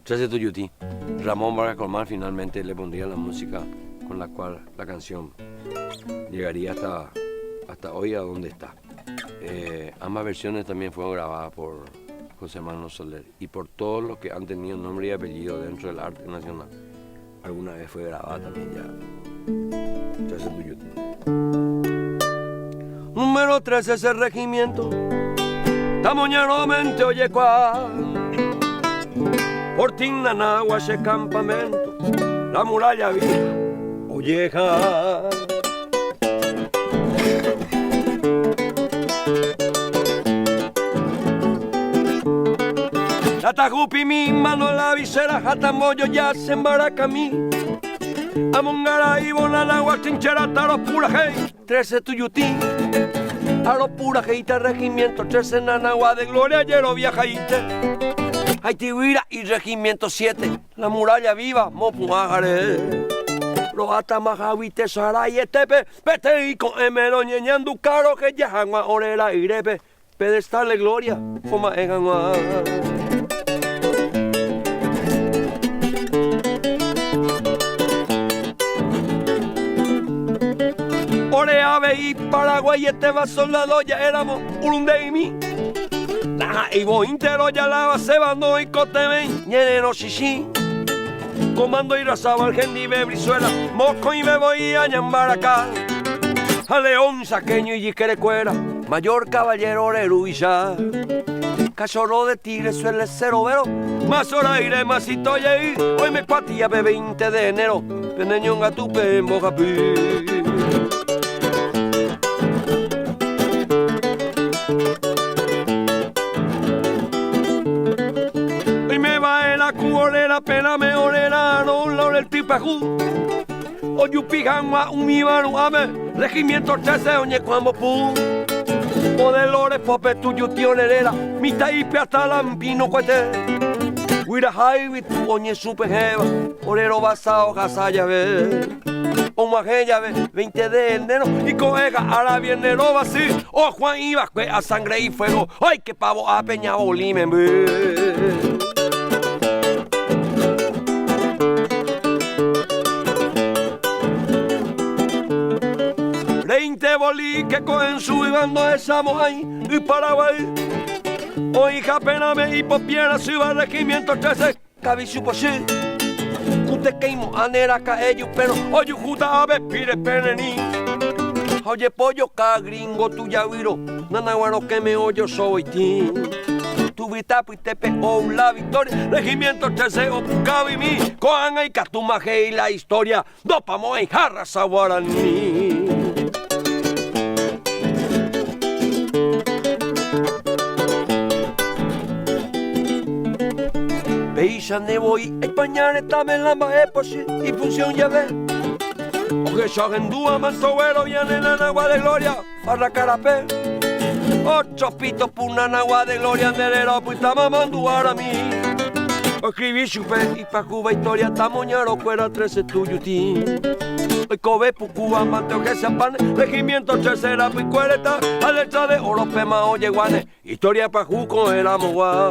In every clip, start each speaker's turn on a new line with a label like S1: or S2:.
S1: 13 Tuyutí. Ramón Vargas Colmán finalmente le pondría la música con la cual la canción llegaría hasta hoy a donde está. Ambas versiones también fueron grabadas por José Manuel Soler y por todos los que han tenido nombre y apellido dentro del arte nacional. Alguna vez fue grabada también ya. 13 Tuyutí. Número 13 ese regimiento, tamoñeramente oye cuál. Portín Nanagua ese campamento, la muralla vieja, olleja. La tajupi mi mano la visera, jatamboyo ya se embaracamí. Amongara y bonanagua, chinchera, taro pura hey, 13 Tuyutí. Taro pura heita regimiento, 13 Nanagua de gloria, ayer viajaite. Haitihuira y regimiento 7, la muralla viva, mopuájare. Los atamajahuite, saray, tepe, pete y con emero, ñeñandu caro, que ya jangua, orera, irepe, pedestal de gloria, foma engangua. Oreave y Paraguay, este va soldado, ya éramos Urunde y mí. Y vos intero ya la base bando y cotemen, ñenero chichi. Comando y razaba el gendive brizuela, mosco y me voy a ñambaracá. A León, Saqueño y Yiquerecuera, mayor caballero oreruilla. Cachorro de tigre suele ser overo, más hora iré, más y toye ir. Hoy me cuatilla de 20 de enero, peneño en Gatupe en Bojapí. Orera, pena me orera, no la el tipajú. Oyupigangua, umibanu, ame, regimiento 13, oñe cuambo pum. Podelores, pope, tuyo, tío, lerera, mita y hasta lampino, cuete. Huira jaibi, tu oñe supe jeva, orero basao, jasaya, ve. Omajeya, ve, 20 de enero, y coega, ahora viene roba, sí. O Juan iba, a sangre y fuego, ay, que pavo, a peña, bolimen, ve. Bolí que cogen su bando de Samoay y Paraguay. Oija pena me hipopiera si va regimiento 13 cabichu posí. Cute queimo anera ca ellos pero oye juta ave pire penení. Oye pollo ca gringo tu yaviro nanaguaro que me oyo soy ti. Tu vitapo y tepe o la victoria regimiento 13 o pucabi mi coan y catumaje y la historia dopamo y jarra saguarani. Veisa ne voy a España también la más y función ya ve. Oje sogendúa mantovero viene en agua de gloria para carapé. Ocho pitos por una agua de gloria nerero pues estamos manduar a mí. Escribí chupe y pa' Cuba historia tamoñaro fuera 13 Tuyutí. Hoy cobe pucuba manteo que se apane regimiento tercera pues cuareta a letra de oro pema oye guane historia pa' Juco el amogua.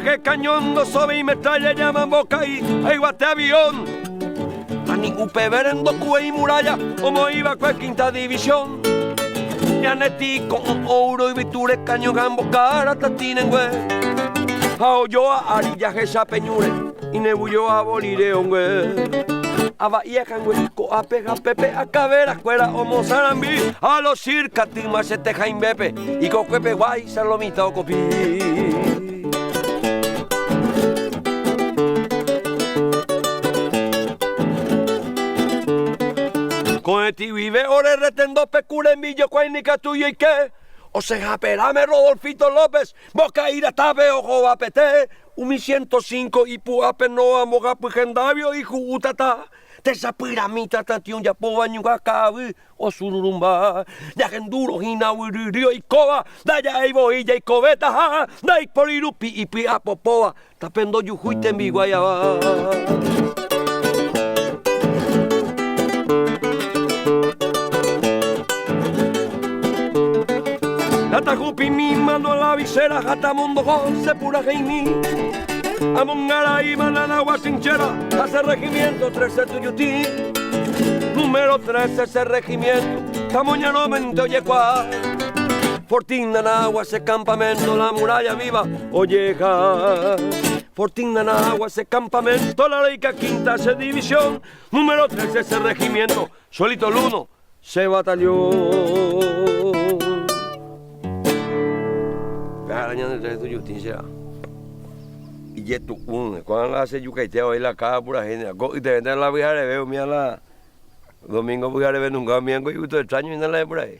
S1: Que cañón no sobe y metralla llaman boca y hay guate avión. A ningún peberendo cue y muralla como iba con quinta división. Yaneti con oro y viture caño gambo cara tatinen güey. A Oyoa arilla esa peñure y nebullo a bolireón güey. A bahía güey co a pega pepe a cabera cuera homo zarambí. A los circa timas se teja imbepe y con cuepe guay salomita o copí. Con eti vive ore retendo pecura en villo cuainica tuyo y qué. O sea, perame Rodolfito López, boca ira tabe ojo apete. 105 y puape no amoga pugendavio y jugutata. Tesa piramita tatiun ya po bañuga cabi o sururumba. Ya genduro hina wiririo y coba. Daya eibo y ya y cobeta ha. Dai polirupi y pia popoa. Tapendo yujuite en biguayaba. Hasta Jupi mano a la visera, hasta mundo José pura Jaimí. A Mongara y Mananagua Sinchera, hace regimiento 13 Tuyutí. Número 13 ese regimiento, Camoñano Mentoyecua. Fortín Nanagua ese campamento, la muralla viva, Olleja. Fortín Nanagua ese campamento, la laica quinta esa división. Número 13 ese regimiento, solito el 1, ese batallón. Arañando entre tu justicia. Y ya tú, cuando hace yucaiteo ahí la caja pura gente. Y te venden la vieja de veo, mira la. Domingo vieja de ver nunca, mi ango y gusto extraño y no la de por ahí.